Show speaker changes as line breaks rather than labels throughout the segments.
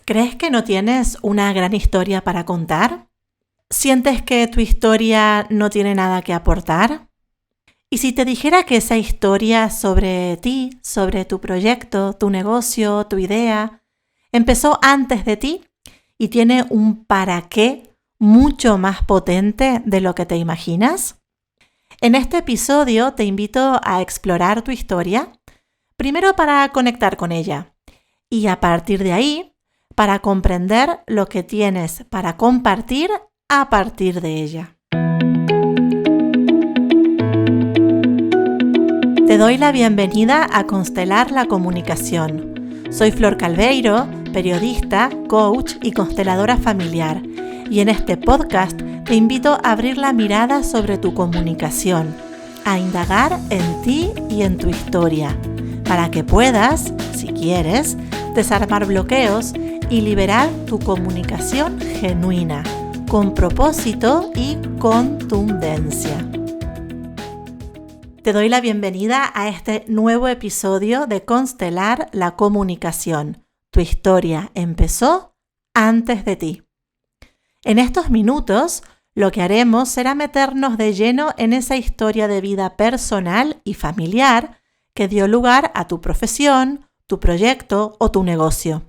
¿Crees que no tienes una gran historia para contar? ¿Sientes que tu historia no tiene nada que aportar? ¿Y si te dijera que esa historia sobre ti, sobre tu proyecto, tu negocio, tu idea, empezó antes de ti y tiene un para qué mucho más potente de lo que te imaginas? En este episodio te invito a explorar tu historia, primero para conectar con ella y a partir de ahí, para comprender lo que tienes para compartir a partir de ella. Te doy la bienvenida a Constelar la Comunicación. Soy Flor Calveiro, periodista, coach y consteladora familiar. Y en este podcast te invito a abrir la mirada sobre tu comunicación, a indagar en ti y en tu historia, para que puedas, si quieres, desarmar bloqueos y liberar tu comunicación genuina, con propósito y contundencia. Te doy la bienvenida a este nuevo episodio de Constelar la Comunicación. Tu historia empezó antes de ti. En estos minutos, lo que haremos será meternos de lleno en esa historia de vida personal y familiar que dio lugar a tu profesión, tu proyecto o tu negocio.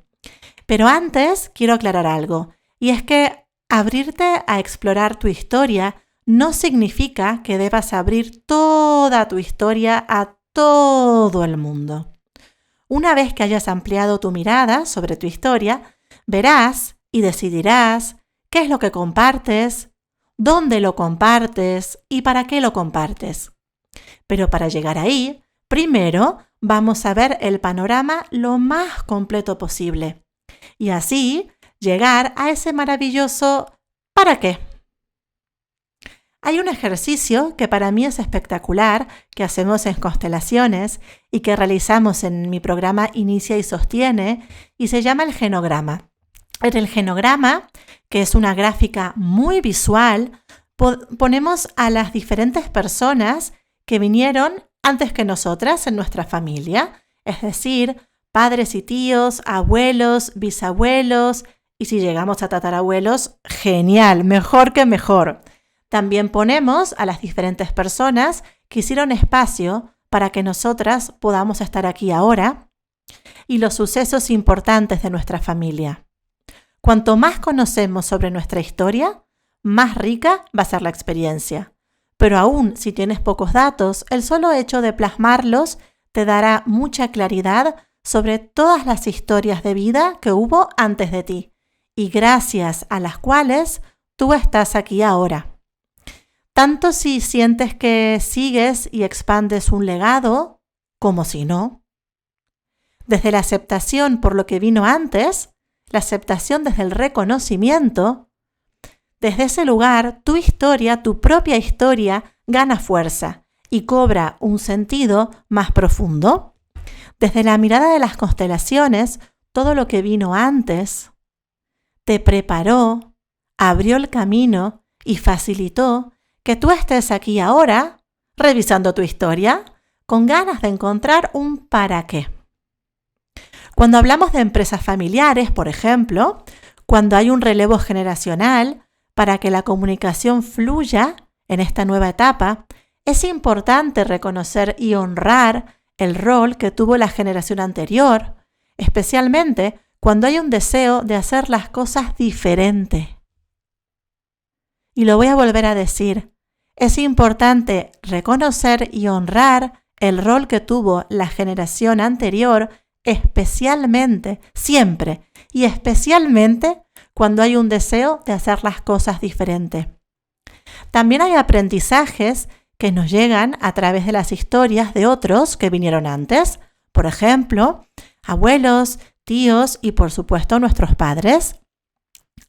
Pero antes quiero aclarar algo, y es que abrirte a explorar tu historia no significa que debas abrir toda tu historia a todo el mundo. Una vez que hayas ampliado tu mirada sobre tu historia, verás y decidirás qué es lo que compartes, dónde lo compartes y para qué lo compartes. Pero para llegar ahí, primero vamos a ver el panorama lo más completo posible. Y así llegar a ese maravilloso ¿para qué? Hay un ejercicio que para mí es espectacular, que hacemos en constelaciones y que realizamos en mi programa Inicia y Sostiene, y se llama el genograma. En el genograma, que es una gráfica muy visual, ponemos a las diferentes personas que vinieron antes que nosotras en nuestra familia, es decir, padres y tíos, abuelos, bisabuelos, y si llegamos a tatarabuelos, genial, mejor que mejor. También ponemos a las diferentes personas que hicieron espacio para que nosotras podamos estar aquí ahora y los sucesos importantes de nuestra familia. Cuanto más conocemos sobre nuestra historia, más rica va a ser la experiencia. Pero aún si tienes pocos datos, el solo hecho de plasmarlos te dará mucha claridad sobre todas las historias de vida que hubo antes de ti y gracias a las cuales tú estás aquí ahora. Tanto si sientes que sigues y expandes un legado, como si no. Desde la aceptación por lo que vino antes, la aceptación desde el reconocimiento, desde ese lugar tu historia, tu propia historia, gana fuerza y cobra un sentido más profundo. Desde la mirada de las constelaciones, todo lo que vino antes te preparó, abrió el camino y facilitó que tú estés aquí ahora, revisando tu historia, con ganas de encontrar un para qué. Cuando hablamos de empresas familiares, por ejemplo, cuando hay un relevo generacional, para que la comunicación fluya en esta nueva etapa, es importante reconocer y honrar el rol que tuvo la generación anterior, especialmente cuando hay un deseo de hacer las cosas diferente. Y lo voy a volver a decir, es importante reconocer y honrar el rol que tuvo la generación anterior, especialmente, siempre, y especialmente cuando hay un deseo de hacer las cosas diferente. También hay aprendizajes que nos llegan a través de las historias de otros que vinieron antes, por ejemplo, abuelos, tíos y por supuesto nuestros padres.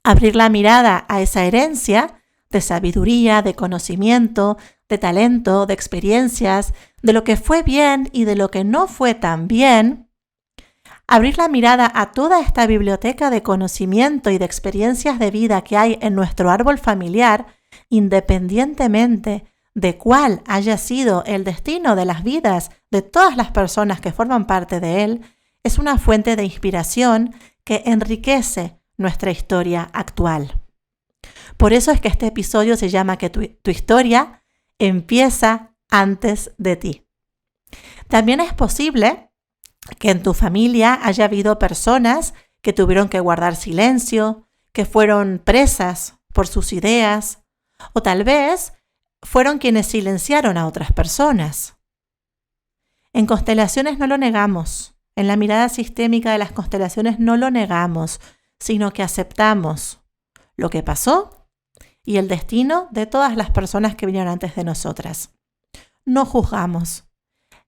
Abrir la mirada a esa herencia de sabiduría, de conocimiento, de talento, de experiencias, de lo que fue bien y de lo que no fue tan bien. Abrir la mirada a toda esta biblioteca de conocimiento y de experiencias de vida que hay en nuestro árbol familiar, independientemente de cuál haya sido el destino de las vidas de todas las personas que forman parte de él, es una fuente de inspiración que enriquece nuestra historia actual. Por eso es que este episodio se llama que tu historia empieza antes de ti. También es posible que en tu familia haya habido personas que tuvieron que guardar silencio, que fueron presas por sus ideas, o tal vez fueron quienes silenciaron a otras personas. En constelaciones no lo negamos. En la mirada sistémica de las constelaciones no lo negamos, sino que aceptamos lo que pasó y el destino de todas las personas que vinieron antes de nosotras. No juzgamos.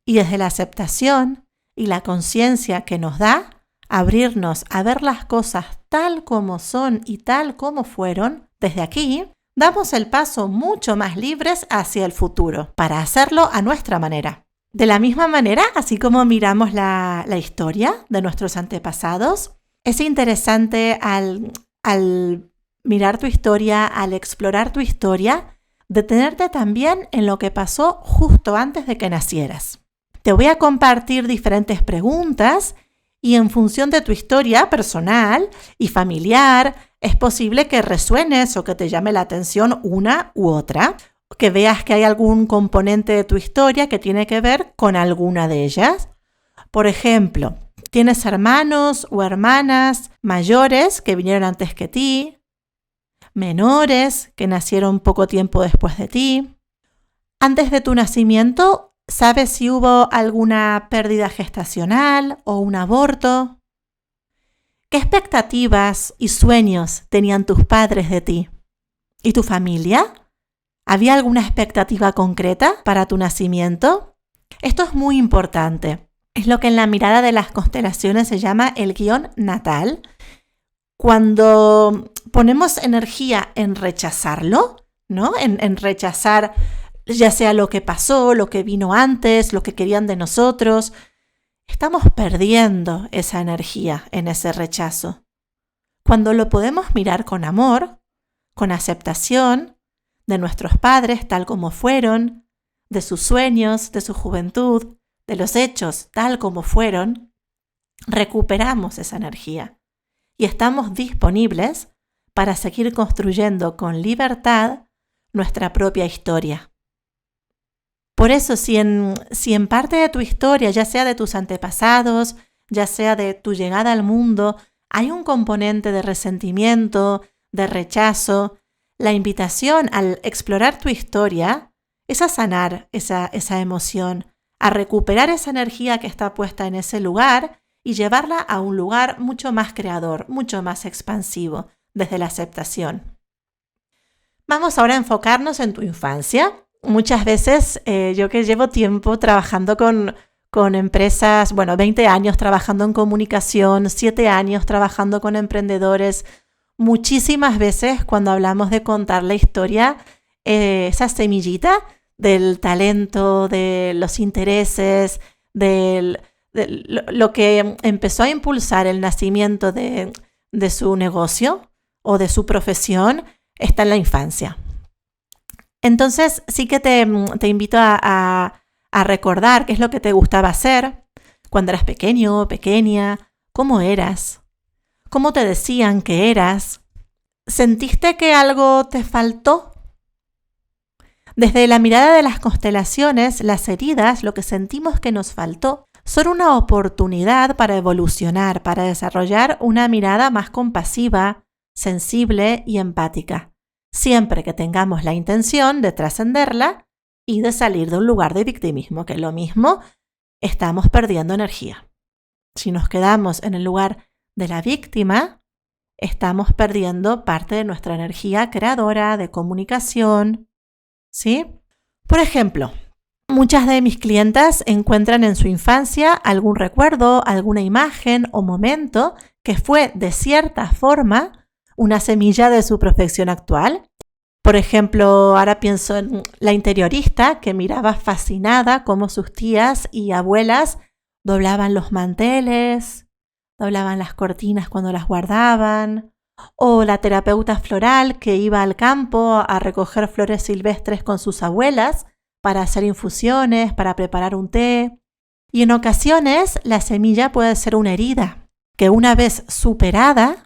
Y desde la aceptación y la conciencia que nos da, abrirnos a ver las cosas tal como son y tal como fueron, desde aquí, damos el paso mucho más libres hacia el futuro, para hacerlo a nuestra manera. De la misma manera, así como miramos la historia de nuestros antepasados, es interesante al mirar tu historia, al explorar tu historia, detenerte también en lo que pasó justo antes de que nacieras. Te voy a compartir diferentes preguntas y en función de tu historia personal y familiar, es posible que resuenes o que te llame la atención una u otra, que veas que hay algún componente de tu historia que tiene que ver con alguna de ellas. Por ejemplo, ¿tienes hermanos o hermanas mayores que vinieron antes que ti? ¿Menores que nacieron poco tiempo después de ti? Antes de tu nacimiento, ¿sabes si hubo alguna pérdida gestacional o un aborto? ¿Qué expectativas y sueños tenían tus padres de ti? ¿Y tu familia? ¿Había alguna expectativa concreta para tu nacimiento? Esto es muy importante. Es lo que en la mirada de las constelaciones se llama el guión natal. Cuando ponemos energía en rechazarlo, ¿no? En rechazar ya sea lo que pasó, lo que vino antes, lo que querían de nosotros, estamos perdiendo esa energía en ese rechazo. Cuando lo podemos mirar con amor, con aceptación de nuestros padres tal como fueron, de sus sueños, de su juventud, de los hechos tal como fueron, recuperamos esa energía y estamos disponibles para seguir construyendo con libertad nuestra propia historia. Por eso, si en parte de tu historia, ya sea de tus antepasados, ya sea de tu llegada al mundo, hay un componente de resentimiento, de rechazo, la invitación al explorar tu historia es a sanar esa emoción, a recuperar esa energía que está puesta en ese lugar y llevarla a un lugar mucho más creador, mucho más expansivo, desde la aceptación. Vamos ahora a enfocarnos en tu infancia. Muchas veces, yo que llevo tiempo trabajando con empresas, 20 años trabajando en comunicación, 7 años trabajando con emprendedores, muchísimas veces cuando hablamos de contar la historia, esa semillita del talento, de los intereses, de lo que empezó a impulsar el nacimiento de su negocio o de su profesión, está en la infancia. Entonces sí que te invito a recordar qué es lo que te gustaba hacer cuando eras pequeño o pequeña, cómo eras, cómo te decían que eras. ¿Sentiste que algo te faltó? Desde la mirada de las constelaciones, las heridas, lo que sentimos que nos faltó, son una oportunidad para evolucionar, para desarrollar una mirada más compasiva, sensible y empática. Siempre que tengamos la intención de trascenderla y de salir de un lugar de victimismo, que es lo mismo, estamos perdiendo energía. Si nos quedamos en el lugar de la víctima, estamos perdiendo parte de nuestra energía creadora, de comunicación, ¿sí? Por ejemplo, muchas de mis clientas encuentran en su infancia algún recuerdo, alguna imagen o momento que fue de cierta forma una semilla de su profesión actual. Por ejemplo, ahora pienso en la interiorista que miraba fascinada cómo sus tías y abuelas doblaban los manteles, doblaban las cortinas cuando las guardaban, o la terapeuta floral que iba al campo a recoger flores silvestres con sus abuelas para hacer infusiones, para preparar un té. Y en ocasiones la semilla puede ser una herida, que una vez superada,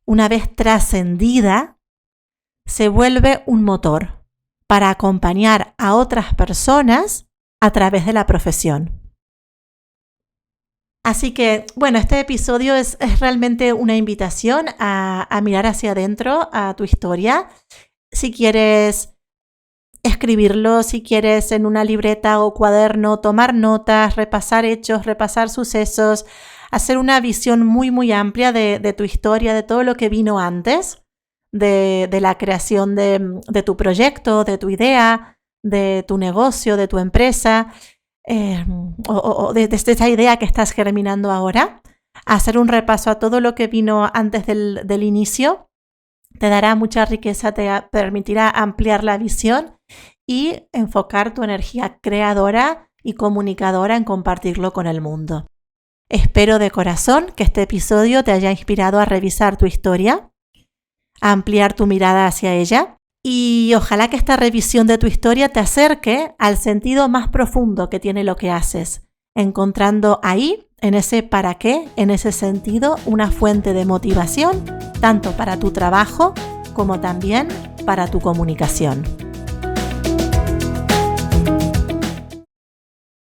una vez trascendida, se vuelve un motor para acompañar a otras personas a través de la profesión. Así que, bueno, este episodio es realmente una invitación a mirar hacia adentro a tu historia. Si quieres escribirlo, si quieres en una libreta o cuaderno, tomar notas, repasar hechos, repasar sucesos, hacer una visión muy, muy amplia de tu historia, de todo lo que vino antes, de la creación de tu proyecto, de tu idea, de tu negocio, de tu empresa, o de esa idea que estás germinando ahora. Hacer un repaso a todo lo que vino antes del inicio te dará mucha riqueza, te permitirá ampliar la visión y enfocar tu energía creadora y comunicadora en compartirlo con el mundo. Espero de corazón que este episodio te haya inspirado a revisar tu historia, a ampliar tu mirada hacia ella y ojalá que esta revisión de tu historia te acerque al sentido más profundo que tiene lo que haces, encontrando ahí, en ese para qué, en ese sentido, una fuente de motivación, tanto para tu trabajo como también para tu comunicación.